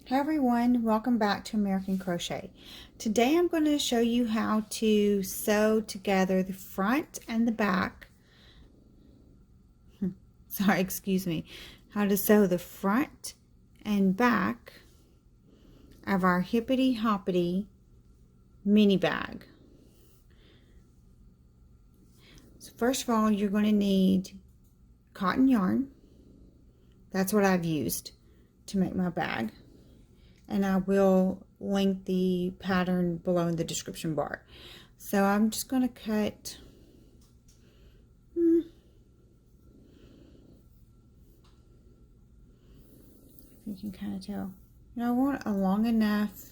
Hey everyone, welcome back to American Crochet. Today I'm going to show you how to sew together the front and the back. Sorry, excuse me. How to sew the front and back of our Hippity Hoppity Mini Bag. So first of all, you're going to need cotton yarn. That's what I've used to make my bag. And I will link the pattern below in the description bar. So I'm just going to cut if you can kind of tell. I want a long enough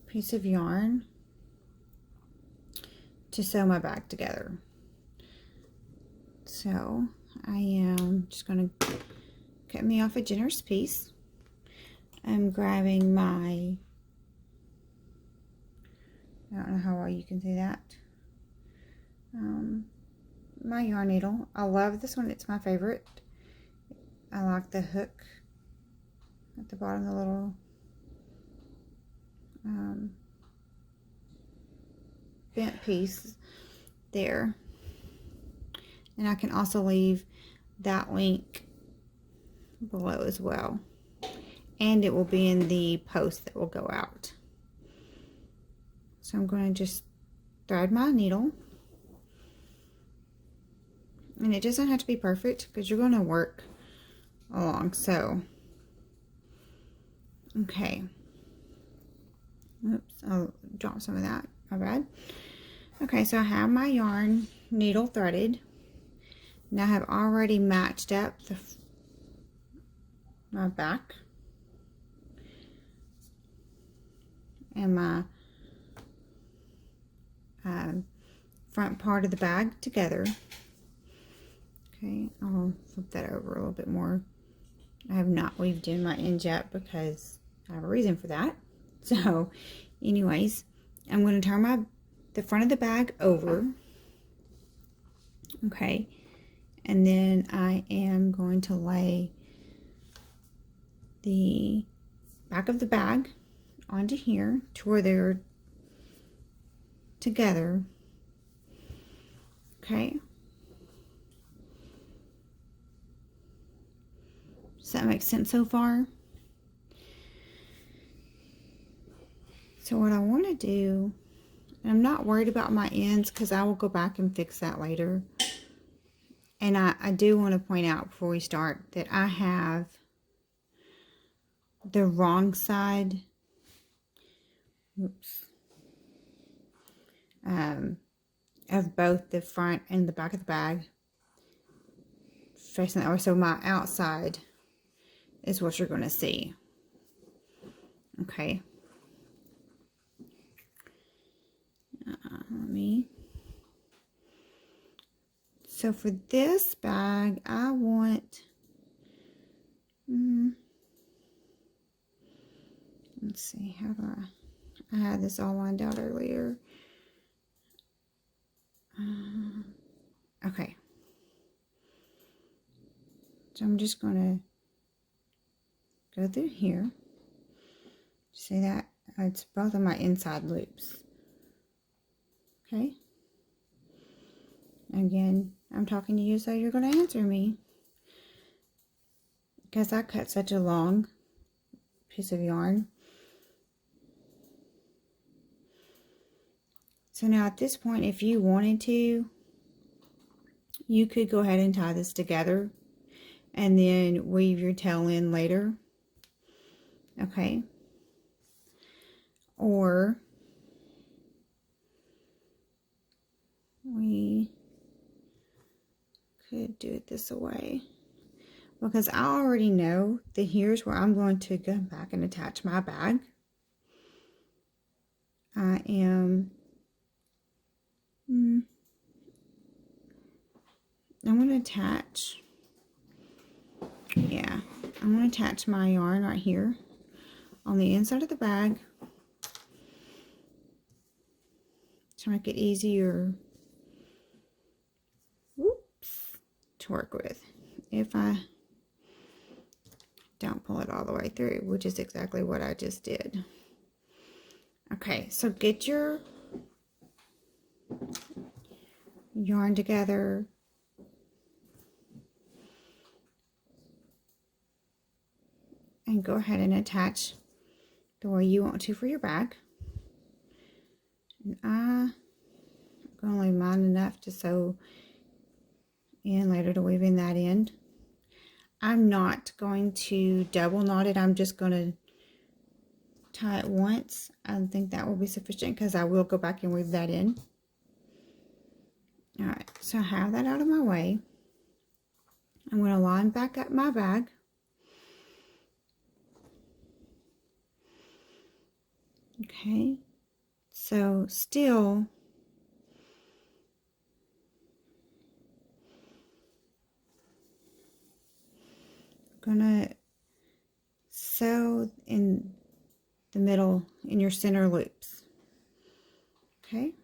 piece of yarn to sew my bag together. So I am just going to cut me off a generous piece. I'm grabbing my, I don't know how well you can see that, my yarn needle. I love this one, it's my favorite. I like the hook at the bottom, the little bent piece there. And I can also leave that link below as well. And it will be in the post that will go out. So I'm going to just thread my needle. And it doesn't have to be perfect because you're going to work along. So, okay. Oops, I'll drop some of that. My bad. Okay, so I have my yarn needle threaded. Now I have already matched up my back and my front part of the bag together. Okay, I'll flip that over a little bit more. I have not weaved in my ends yet because I have a reason for that. So anyways, I'm going to turn the front of the bag over. Okay, and then I am going to lay the back of the bag onto here to where they're together. Okay, does that make sense so far? So what I want to do, and I'm not worried about my ends because I will go back and fix that later. And I do want to point out before we start that I have the wrong side, of both the front and the back of the bag facing that way. So my outside is what you're going to see. Okay. So for this bag, I want, let's see, how do I had this all lined out earlier. Okay. So I'm just going to go through here. See that? It's both of my inside loops. Okay. Again, I'm talking to you so you're going to answer me. Because I cut such a long piece of yarn. So now at this point, if you wanted to, you could go ahead and tie this together and then weave your tail in later. Okay. Or we could do it this way. Because I already know that here's where I'm going to go back and attach my bag. I am, I'm going to attach, yeah, I'm going to attach my yarn right here on the inside of the bag to make it easier, to work with. If I don't pull it all the way through, which is exactly what I just did. Okay, so get your yarn together. And go ahead and attach the way you want to for your bag. And I'm going to leave mine enough to sew in later to weave in that end. I'm not going to double knot it. I'm just going to tie it once. I think that will be sufficient because I will go back and weave that in. Alright, so I have that out of my way. I'm going to line back up my bag. Okay, so still gonna sew in the middle in your center loops. Okay,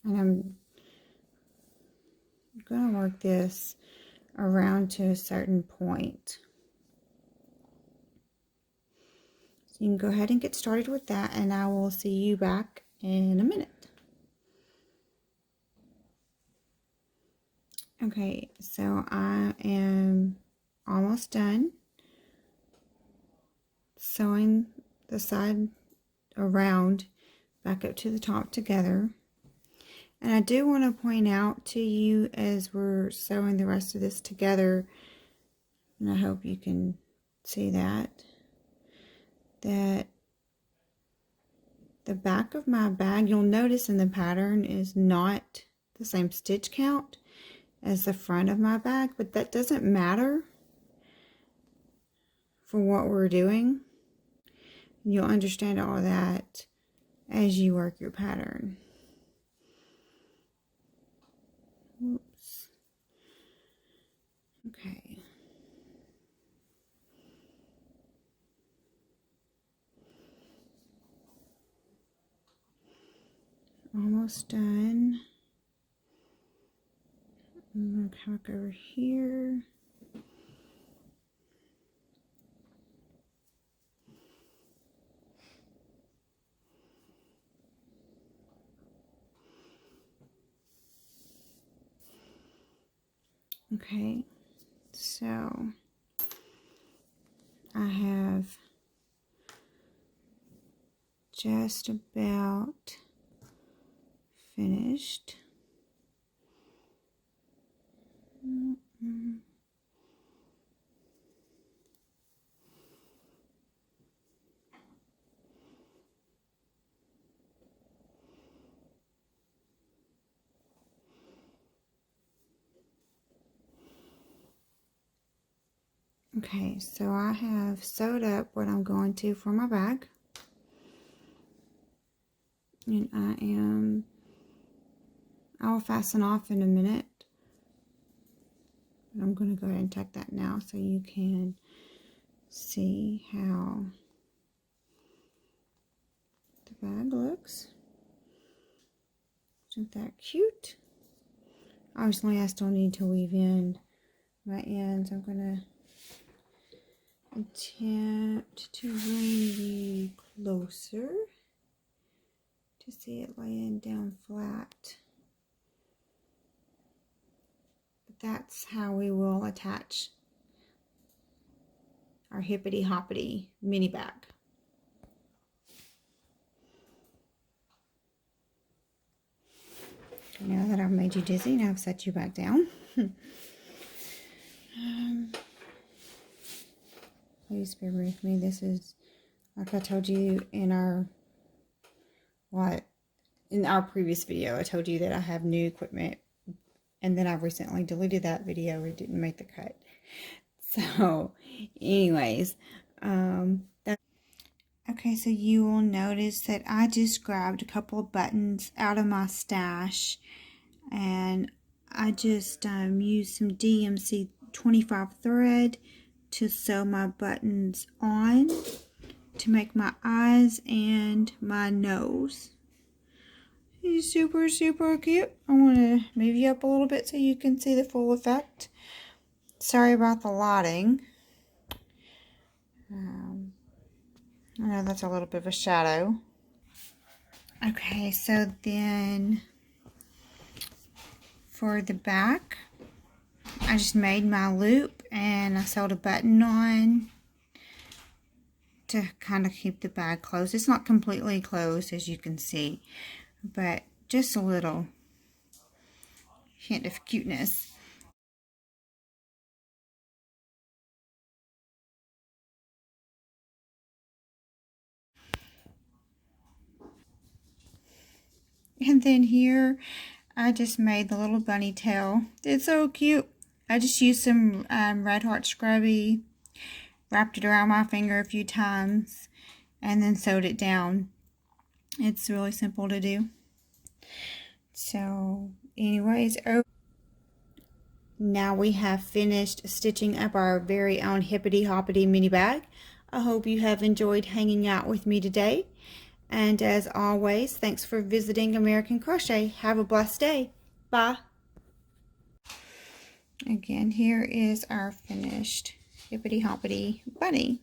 and I'm gonna work this around to a certain point. So you can go ahead and get started with that, and I will see you back in a minute. Okay, so I am almost done sewing the side around back up to the top together. And I do want to point out to you as we're sewing the rest of this together, and I hope you can see that the back of my bag, you'll notice in the pattern, is not the same stitch count as the front of my bag, but that doesn't matter for what we're doing. You'll understand all of that as you work your pattern. Oops. Okay. Almost done. I'm going to come back over here. Okay, so I have just about finished. Okay, so I have sewed up what I'm going to for my bag. And I will fasten off in a minute. But I'm going to go ahead and tuck that now so you can see how the bag looks. Isn't that cute? Obviously, I still need to weave in my ends. I'm going to attempt to bring you closer to see it laying down flat. But that's how we will attach our Hippity Hoppity Mini Bag. Now that I've made you dizzy, now I've set you back down. Please bear with me. This is, like I told you in our previous video, I told you that I have new equipment, and then I've recently deleted that video. It didn't make the cut. So, anyways, okay, so you will notice that I just grabbed a couple of buttons out of my stash, and I just used some DMC 25 thread to sew my buttons on to make my eyes and my nose. He's super, super cute. I want to move you up a little bit so you can see the full effect. Sorry about the lighting. I know that's a little bit of a shadow. Okay, so then for the back, I just made my loop and I sewed a button on to kind of keep the bag closed. It's not completely closed, as you can see, but just a little hint of cuteness. And then here, I just made the little bunny tail. It's so cute. I just used some Red Heart Scrubby, wrapped it around my finger a few times, and then sewed it down. It's really simple to do. So, anyways, now we have finished stitching up our very own Hippity Hoppity Mini Bag. I hope you have enjoyed hanging out with me today. And as always, thanks for visiting American Crochet. Have a blessed day. Bye. Again, here is our finished Hippity Hoppity bunny.